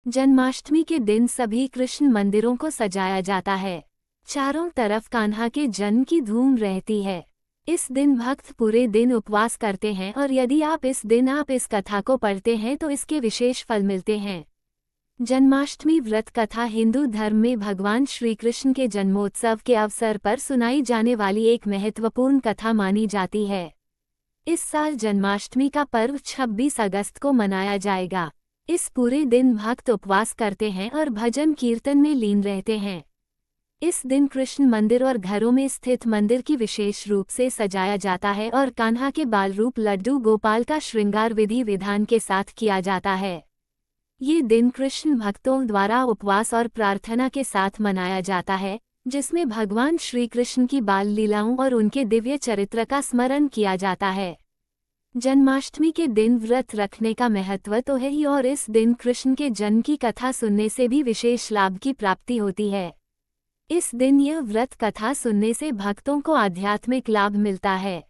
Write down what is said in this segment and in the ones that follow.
जन्माष्टमी के दिन सभी कृष्ण मंदिरों को सजाया जाता है। चारों तरफ कान्हा के जन्म की धूम रहती है। इस दिन भक्त पूरे दिन उपवास करते हैं और यदि आप इस कथा को पढ़ते हैं तो इसके विशेष फल मिलते हैं। जन्माष्टमी व्रत कथा हिंदू धर्म में भगवान श्री कृष्ण के जन्मोत्सव के अवसर पर सुनाई जाने वाली एक महत्वपूर्ण कथा मानी जाती है। इस साल जन्माष्टमी का पर्व 26 अगस्त को मनाया जाएगा। इस पूरे दिन भक्त उपवास करते हैं और भजन कीर्तन में लीन रहते हैं। इस दिन कृष्ण मंदिर और घरों में स्थित मंदिर की विशेष रूप से सजाया जाता है और कान्हा के बाल रूप लड्डू गोपाल का श्रृंगार विधि विधान के साथ किया जाता है। ये दिन कृष्ण भक्तों द्वारा उपवास और प्रार्थना के साथ मनाया जाता है, जिसमें भगवान श्री कृष्ण की बाल लीलाओं और उनके दिव्य चरित्र का स्मरण किया जाता है। जन्माष्टमी के दिन व्रत रखने का महत्व तो है ही, और इस दिन कृष्ण के जन्म की कथा सुनने से भी विशेष लाभ की प्राप्ति होती है। इस दिन यह व्रत कथा सुनने से भक्तों को आध्यात्मिक लाभ मिलता है।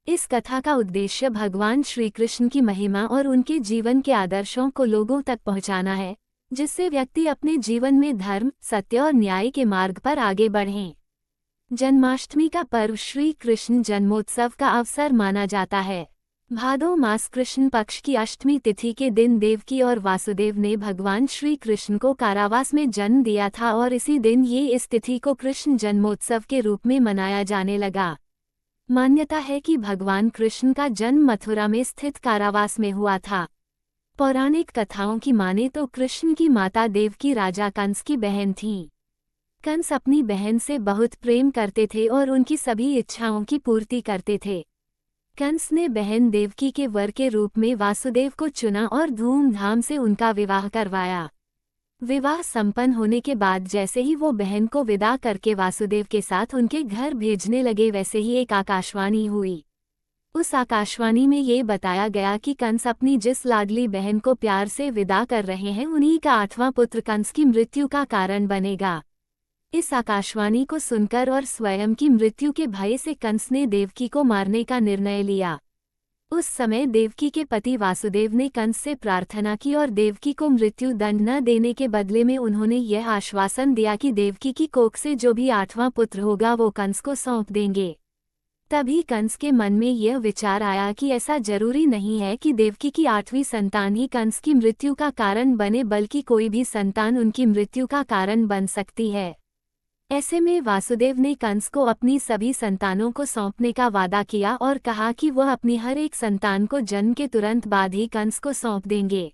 इस कथा का उद्देश्य भगवान श्री कृष्ण की महिमा और उनके जीवन के आदर्शों को लोगों तक पहुंचाना है, जिससे व्यक्ति अपने जीवन में धर्म, सत्य और न्याय के मार्ग पर आगे बढ़ें। जन्माष्टमी का पर्व श्री कृष्ण जन्मोत्सव का अवसर माना जाता है। भादो मास कृष्ण पक्ष की अष्टमी तिथि के दिन देवकी और वासुदेव ने भगवान श्री कृष्ण को कारावास में जन्म दिया था और इसी दिन इस तिथि को कृष्ण जन्मोत्सव के रूप में मनाया जाने लगा। मान्यता है कि भगवान कृष्ण का जन्म मथुरा में स्थित कारावास में हुआ था। पौराणिक कथाओं की माने तो कृष्ण की माता देवकी राजा कंस की बहन थीं। कंस अपनी बहन से बहुत प्रेम करते थे और उनकी सभी इच्छाओं की पूर्ति करते थे। कंस ने बहन देवकी के वर के रूप में वासुदेव को चुना और धूमधाम से उनका विवाह करवाया। विवाह संपन्न होने के बाद जैसे ही वो बहन को विदा करके वासुदेव के साथ उनके घर भेजने लगे, वैसे ही एक आकाशवाणी हुई। उस आकाशवाणी में ये बताया गया कि कंस अपनी जिस लाडली बहन को प्यार से विदा कर रहे हैं, उन्हीं का 8वां पुत्र कंस की मृत्यु का कारण बनेगा। इस आकाशवाणी को सुनकर और स्वयं की मृत्यु के भय से कंस ने देवकी को मारने का निर्णय लिया। उस समय देवकी के पति वासुदेव ने कंस से प्रार्थना की और देवकी को मृत्यु दंड न देने के बदले में उन्होंने यह आश्वासन दिया कि देवकी की कोख से जो भी 8वां पुत्र होगा वो कंस को सौंप देंगे। तभी कंस के मन में यह विचार आया कि ऐसा जरूरी नहीं है कि देवकी की 8वीं संतान ही कंस की मृत्यु का कारण बने, बल्कि कोई भी संतान उनकी मृत्यु का कारण बन सकती है। ऐसे में वासुदेव ने कंस को अपनी सभी संतानों को सौंपने का वादा किया और कहा कि वह अपनी हर एक संतान को जन्म के तुरंत बाद ही कंस को सौंप देंगे।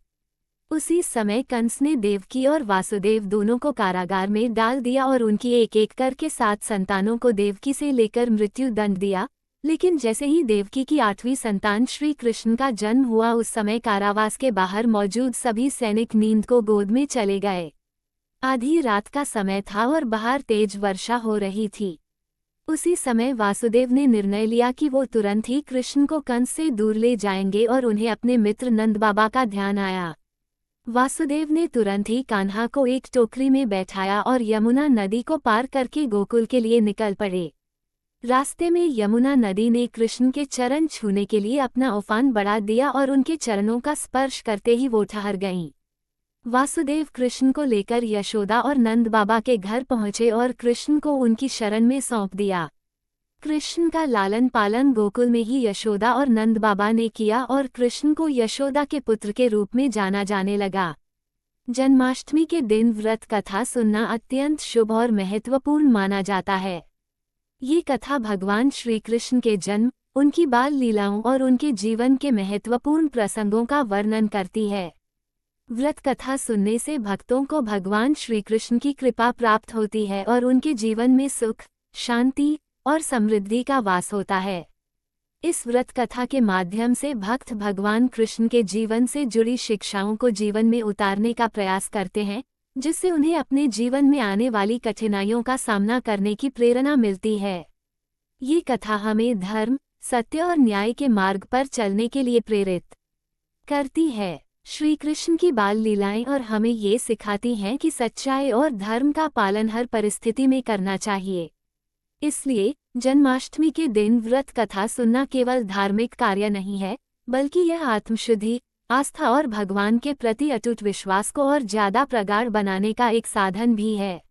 उसी समय कंस ने देवकी और वासुदेव दोनों को कारागार में डाल दिया और उनकी एक एक करके 7 संतानों को देवकी से लेकर मृत्यु दंड दिया। लेकिन जैसे ही देवकी की 8वीं संतान श्री कृष्ण का जन्म हुआ, उस समय कारावास के बाहर मौजूद सभी सैनिक नींद को गोद में चले गए। आधी रात का समय था और बाहर तेज वर्षा हो रही थी। उसी समय वासुदेव ने निर्णय लिया कि वो तुरंत ही कृष्ण को कंस से दूर ले जाएंगे और उन्हें अपने मित्र नंद बाबा का ध्यान आया। वासुदेव ने तुरंत ही कान्हा को एक टोकरी में बैठाया और यमुना नदी को पार करके गोकुल के लिए निकल पड़े। रास्ते में यमुना नदी ने कृष्ण के चरण छूने के लिए अपना उफान बढ़ा दिया और उनके चरणों का स्पर्श करते ही वो ठहर गईं। वासुदेव कृष्ण को लेकर यशोदा और नंद बाबा के घर पहुंचे और कृष्ण को उनकी शरण में सौंप दिया। कृष्ण का लालन पालन गोकुल में ही यशोदा और नंद बाबा ने किया और कृष्ण को यशोदा के पुत्र के रूप में जाना जाने लगा। जन्माष्टमी के दिन व्रत कथा सुनना अत्यंत शुभ और महत्वपूर्ण माना जाता है। ये कथा भगवान श्री कृष्ण के जन्म, उनकी बाल लीलाओं और उनके जीवन के महत्वपूर्ण प्रसंगों का वर्णन करती है। व्रत कथा सुनने से भक्तों को भगवान श्री कृष्ण की कृपा प्राप्त होती है और उनके जीवन में सुख, शांति और समृद्धि का वास होता है। इस व्रत कथा के माध्यम से भक्त भगवान कृष्ण के जीवन से जुड़ी शिक्षाओं को जीवन में उतारने का प्रयास करते हैं, जिससे उन्हें अपने जीवन में आने वाली कठिनाइयों का सामना करने की प्रेरणा मिलती है। ये कथा हमें धर्म, सत्य और न्याय के मार्ग पर चलने के लिए प्रेरित करती है। श्री कृष्ण की बाल लीलाएं और हमें ये सिखाती हैं कि सच्चाई और धर्म का पालन हर परिस्थिति में करना चाहिए। इसलिए जन्माष्टमी के दिन व्रत कथा सुनना केवल धार्मिक कार्य नहीं है, बल्कि यह आत्मशुद्धि, आस्था और भगवान के प्रति अटूट विश्वास को और ज्यादा प्रगाढ़ बनाने का एक साधन भी है।